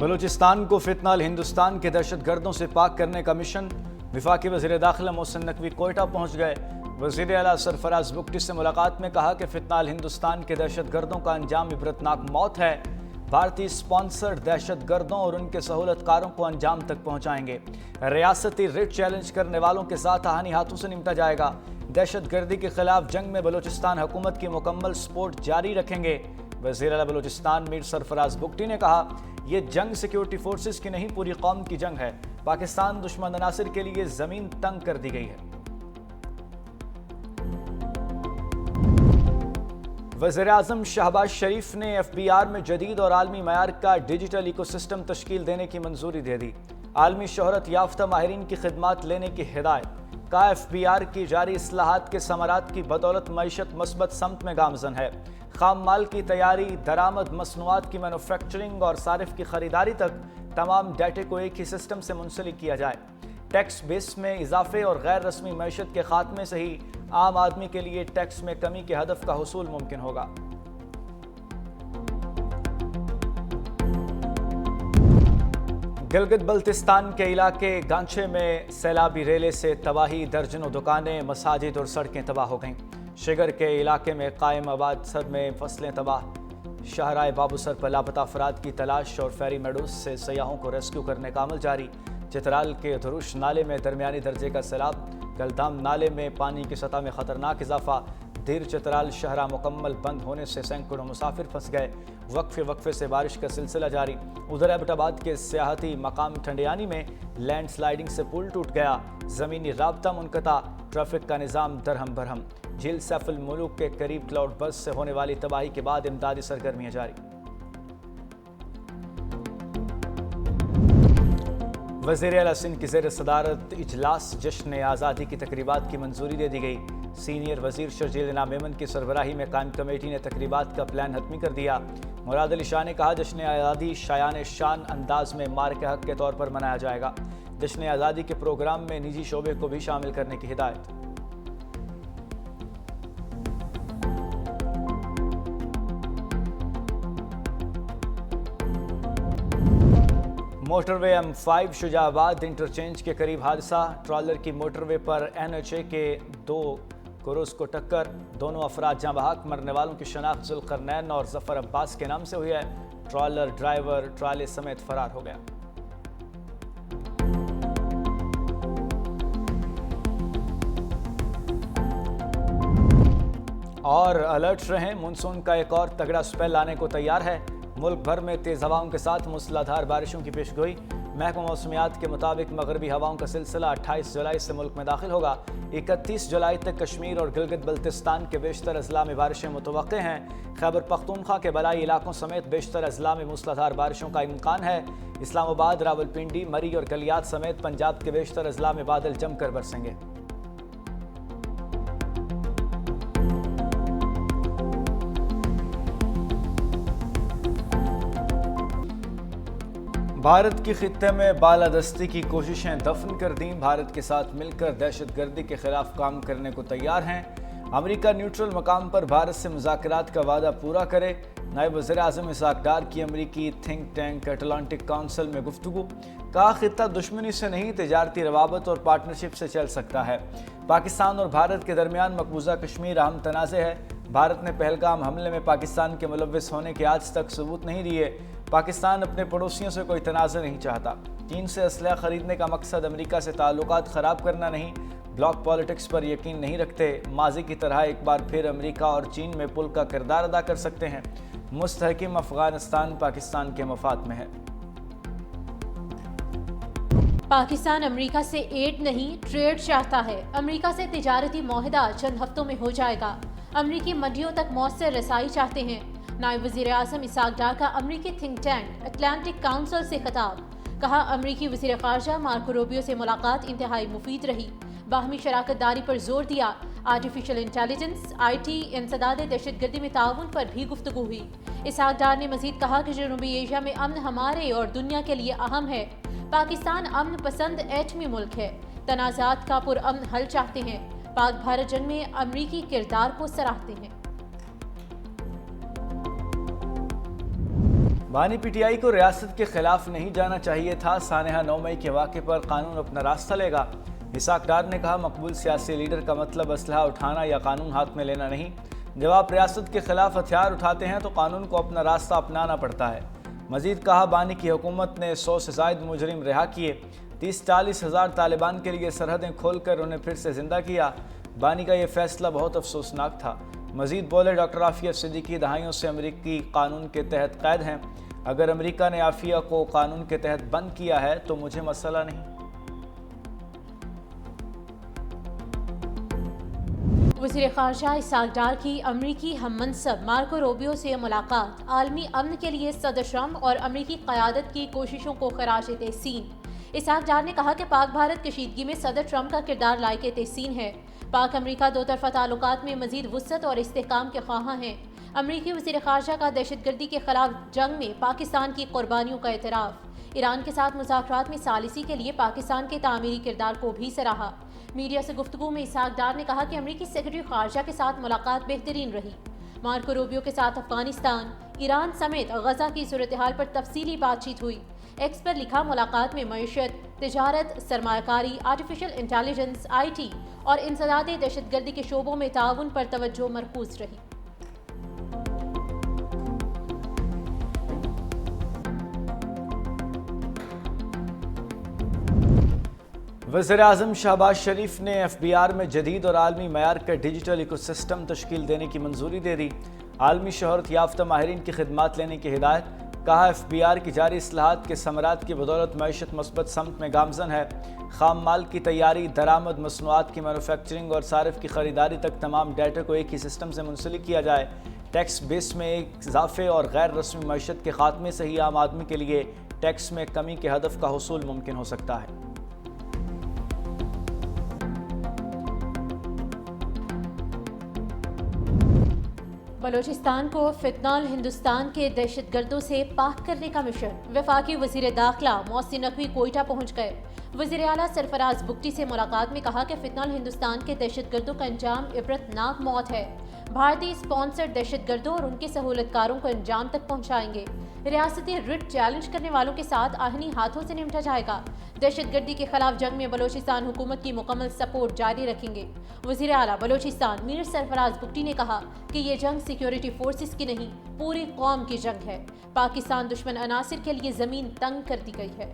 بلوچستان کو فتنہ ہندوستان کے دہشت گردوں سے پاک کرنے کا مشن۔ وفاقی وزیر داخلہ محسن نقوی کوئٹہ پہنچ گئے۔ وزیر اعلیٰ سرفراز بگٹی سے ملاقات میں کہا کہ فتنہ ہندوستان کے دہشت گردوں کا انجام عبرتناک موت ہے۔ بھارتی سپانسرڈ دہشت گردوں اور ان کے سہولت کاروں کو انجام تک پہنچائیں گے۔ ریاستی ریٹ چیلنج کرنے والوں کے ساتھ آہنی ہاتھوں سے نمٹا جائے گا۔ دہشت گردی کے خلاف جنگ میں بلوچستان حکومت کی مکمل سپورٹ جاری رکھیں گے۔ وزیر اعلیٰ بلوچستان میر سرفراز بگٹی نے کہا، یہ جنگ سیکیورٹی فورسز کی نہیں، پوری قوم کی جنگ ہے۔ پاکستان دشمن عناصر کے لیے زمین تنگ کر دی گئی ہے۔ وزیر اعظم شہباز شریف نے ایف بی آر میں جدید اور عالمی معیار کا ڈیجیٹل ایکو سسٹم تشکیل دینے کی منظوری دے دی۔ عالمی شہرت یافتہ ماہرین کی خدمات لینے کی ہدایت۔ کہا ایف بی آر کی جاری اصلاحات کے ثمرات کی بدولت معیشت مثبت سمت میں گامزن ہے۔ خام مال کی تیاری، درآمد، مصنوعات کی مینوفیکچرنگ اور صارف کی خریداری تک تمام ڈیٹے کو ایک ہی سسٹم سے منسلک کیا جائے۔ ٹیکس بیس میں اضافے اور غیر رسمی معیشت کے خاتمے سے ہی عام آدمی کے لیے ٹیکس میں کمی کے ہدف کا حصول ممکن ہوگا۔ گلگت بلتستان کے علاقے گانچے میں سیلابی ریلے سے تباہی، درجنوں دکانیں، مساجد اور سڑکیں تباہ ہو گئیں۔ شگر کے علاقے میں قائم آباد سر میں فصلیں تباہ۔ شاہراہ بابو سر پر لاپتہ افراد کی تلاش اور فیری میڈوز سے سیاحوں کو ریسکیو کرنے کا عمل جاری۔ چترال کے دھروش نالے میں درمیانی درجے کا سیلاب۔ گلدام نالے میں پانی کی سطح میں خطرناک اضافہ۔ دیر چترال شاہراہ مکمل بند ہونے سے سینکڑوں مسافر پھنس گئے۔ وقفے سے بارش کا سلسلہ جاری۔ ادھر ایبٹ آباد کے سیاحتی مقام ٹھنڈیانی میں لینڈ سلائیڈنگ سے پل ٹوٹ گیا۔ زمینی رابطہ منقطع، ٹریفک کا نظام درہم برہم۔ جھیل سیف الملوک کے قریب کلاؤڈ برسٹ سے ہونے والی تباہی کے بعد امدادی سرگرمیاں جاری۔ وزیر اعلیٰ سندھ کی زیر صدارت اجلاس جشن آزادی کی تقریبات کی منظوری دے دی گئی۔ سینئر وزیر شرجیل انعام میمن کی سربراہی میں قائم کمیٹی نے تقریبات کا پلان حتمی کر دیا۔ مراد علی شاہ نے کہا، جشن آزادی شایان شان انداز میں مارکہ حق کے طور پر منایا جائے گا۔ جشن آزادی کے پروگرام میں نجی شعبے کو بھی شامل کرنے کی ہدایت۔ موٹر وے M5 شجاع آباد انٹرچینج کے قریب حادثہ۔ ٹرالر کی موٹر وے پر NHA کے 2 کروز کو ٹکر۔ دونوں افراد جاں بحق۔ مرنے والوں کی شناخت ذوالقرنین اور ظفر عباس کے نام سے ہوئی ہے۔ ٹرالر ڈرائیور ٹرالے سمیت فرار ہو گیا۔ اور الرٹ رہیں، مونسون کا ایک اور تگڑا سپیل آنے کو تیار ہے۔ ملک بھر میں تیز ہواؤں کے ساتھ موسلا دھار بارشوں کی پیش گوئی۔ محکمہ موسمیات کے مطابق مغربی ہواؤں کا سلسلہ 28 جولائی سے ملک میں داخل ہوگا۔ 31 جولائی تک کشمیر اور گلگت بلتستان کے بیشتر اضلاع میں بارشیں متوقع ہیں۔ خیبر پختونخوا کے بالائی علاقوں سمیت بیشتر اضلاع میں موسلا دھار بارشوں کا امکان ہے۔ اسلام آباد، راولپنڈی، مری اور کلیات سمیت پنجاب کے بیشتر اضلاع میں بادل جم کر برسیں گے۔ بھارت کی خطے میں بالادستی کی کوششیں دفن کر دیں۔ بھارت کے ساتھ مل کر دہشت گردی کے خلاف کام کرنے کو تیار ہیں۔ امریکہ نیوٹرل مقام پر بھارت سے مذاکرات کا وعدہ پورا کرے۔ نائب وزیر اعظم اسحاق ڈار کی امریکی تھنک ٹینک اٹلانٹک کونسل میں گفتگو۔ کہا، خطہ دشمنی سے نہیں، تجارتی روابط اور پارٹنرشپ سے چل سکتا ہے۔ پاکستان اور بھارت کے درمیان مقبوضہ کشمیر اہم تنازع ہے۔ بھارت نے پہلگام حملے میں پاکستان کے ملوث ہونے کے آج تک ثبوت نہیں دیے۔ پاکستان اپنے پڑوسیوں سے کوئی تنازع نہیں چاہتا۔ چین سے اسلحہ خریدنے کا مقصد امریکہ سے تعلقات خراب کرنا نہیں، بلاک پالیٹکس پر یقین نہیں رکھتے۔ ماضی کی طرح ایک بار پھر امریکہ اور چین میں پل کا کردار ادا کر سکتے ہیں۔ مستحکم افغانستان پاکستان کے مفاد میں ہے۔ پاکستان امریکہ سے ایڈ نہیں، ٹریڈ چاہتا ہے۔ امریکہ سے تجارتی معاہدہ چند ہفتوں میں ہو جائے گا۔ امریکی منڈیوں تک مؤثر رسائی چاہتے ہیں۔ نائب وزیر اعظم اسحاق ڈار کا امریکی تھنک ٹینک اٹلانٹک کونسل سے خطاب۔ کہا، امریکی وزیر خارجہ مارکو روبیو سے ملاقات انتہائی مفید رہی۔ باہمی شراکت داری پر زور دیا۔ آرٹیفیشل انٹیلیجنس، IT، انسداد دہشت گردی میں تعاون پر بھی گفتگو ہوئی۔ اسحاق ڈار نے مزید کہا کہ جنوبی ایشیا میں امن ہمارے اور دنیا کے لیے اہم ہے۔ پاکستان امن پسند ایٹمی ملک ہے۔ تنازعات کا پرامن حل چاہتے ہیں۔ پاک بھارت جنگ میں امریکی کردار کو سراہتے ہیں۔ بانی پی ٹی آئی کو ریاست کے خلاف نہیں جانا چاہیے تھا، سانحہ 9 مئی کے واقعے پر قانون اپنا راستہ لے گا۔ اسحاق ڈار نے کہا مقبول سیاسی لیڈر کا مطلب اسلحہ اٹھانا یا قانون ہاتھ میں لینا نہیں۔ جب آپ ریاست کے خلاف ہتھیار اٹھاتے ہیں تو قانون کو اپنا راستہ اپنانا پڑتا ہے۔ مزید کہا بانی کی حکومت نے 100 سے زائد مجرم رہا کیے، 30-40 ہزار طالبان کے لیے سرحدیں کھول کر انہیں پھر سے زندہ کیا۔ بانی کا یہ فیصلہ بہت افسوسناک تھا۔ مزید بولے ڈاکٹر عافیہ صدیقی دہائیوں سے امریکی قانون کے تحت قید ہیں۔ اگر امریکہ نے عافیہ کو قانون کے تحت بند کیا ہے تو مجھے مسئلہ نہیں۔ وزیر خارجہ اسحاق ڈار کی امریکی ہم منصب مارکو روبیو سے ملاقات، عالمی امن کے لیے صدر ٹرمپ اور امریکی قیادت کی کوششوں کو خراج تحسین۔ اسحاق ڈار نے کہا کہ پاک بھارت کشیدگی میں صدر ٹرمپ کا کردار لائق تحسین ہے۔ پاک امریکہ دو طرفہ تعلقات میں مزید وسعت اور استحکام کے خواہاں ہیں۔ امریکی وزیر خارجہ کا دہشت گردی کے خلاف جنگ میں پاکستان کی قربانیوں کا اعتراف۔ ایران کے ساتھ مذاکرات میں ثالثی کے لیے پاکستان کے تعمیری کردار کو بھی سراہا۔ میڈیا سے گفتگو میں اسحاق ڈار نے کہا کہ امریکی سیکرٹری خارجہ کے ساتھ ملاقات بہترین رہی۔ مارکو روبیو کے ساتھ افغانستان، ایران سمیت غزہ کی صورتحال پر تفصیلی بات چیت ہوئی۔ ایکس پر لکھا ملاقات میں معیشت، تجارت، سرمایہ کاری، آرٹیفیشل انٹیلیجنس، آئی ٹی اور انسداد دہشت گردی کے شعبوں میں تعاون پر توجہ مرکوز رہی۔ وزیراعظم شہباز شریف نے ایف بی آر میں جدید اور عالمی معیار کا ڈیجیٹل ایکو سسٹم تشکیل دینے کی منظوری دے دی۔ عالمی شہرت یافتہ ماہرین کی خدمات لینے کی ہدایت۔ کہا ایف بی آر کی جاری اصلاحات کے ثمرات کی بدولت معیشت مثبت سمت میں گامزن ہے۔ خام مال کی تیاری، درآمد، مصنوعات کی مینوفیکچرنگ اور صارف کی خریداری تک تمام ڈیٹا کو ایک ہی سسٹم سے منسلک کیا جائے۔ ٹیکس بیس میں ایک اضافے اور غیر رسمی معیشت کے خاتمے سے ہی عام آدمی کے لیے ٹیکس میں کمی کے ہدف کا حصول ممکن ہو سکتا ہے۔ بلوچستان کو فنتانل ہندوستان کے دہشت گردوں سے پاک کرنے کا مشن۔ وفاقی وزیر داخلہ محسن نقوی کوئٹہ پہنچ گئے۔ وزیر اعلیٰ سرفراز بگٹی سے ملاقات میں کہا کہ فنتانل ہندوستان کے دہشت گردوں کا انجام عبرتناک موت ہے۔ بھارتی اسپانسرڈ دہشت گردوں اور ان کے سہولت کاروں کو انجام تک پہنچائیں گے۔ ریاستی رٹ چیلنج کرنے والوں کے ساتھ آہنی ہاتھوں سے نمٹا جائے گا۔ دہشت گردی کے خلاف جنگ میں بلوچستان حکومت کی مکمل سپورٹ جاری رکھیں گے۔ وزیر اعلیٰ بلوچستان میر سرفراز بگٹی نے کہا کہ یہ جنگ سیکیورٹی فورسز کی نہیں، پوری قوم کی جنگ ہے۔ پاکستان دشمن عناصر کے لیے زمین تنگ کر دی گئی ہے۔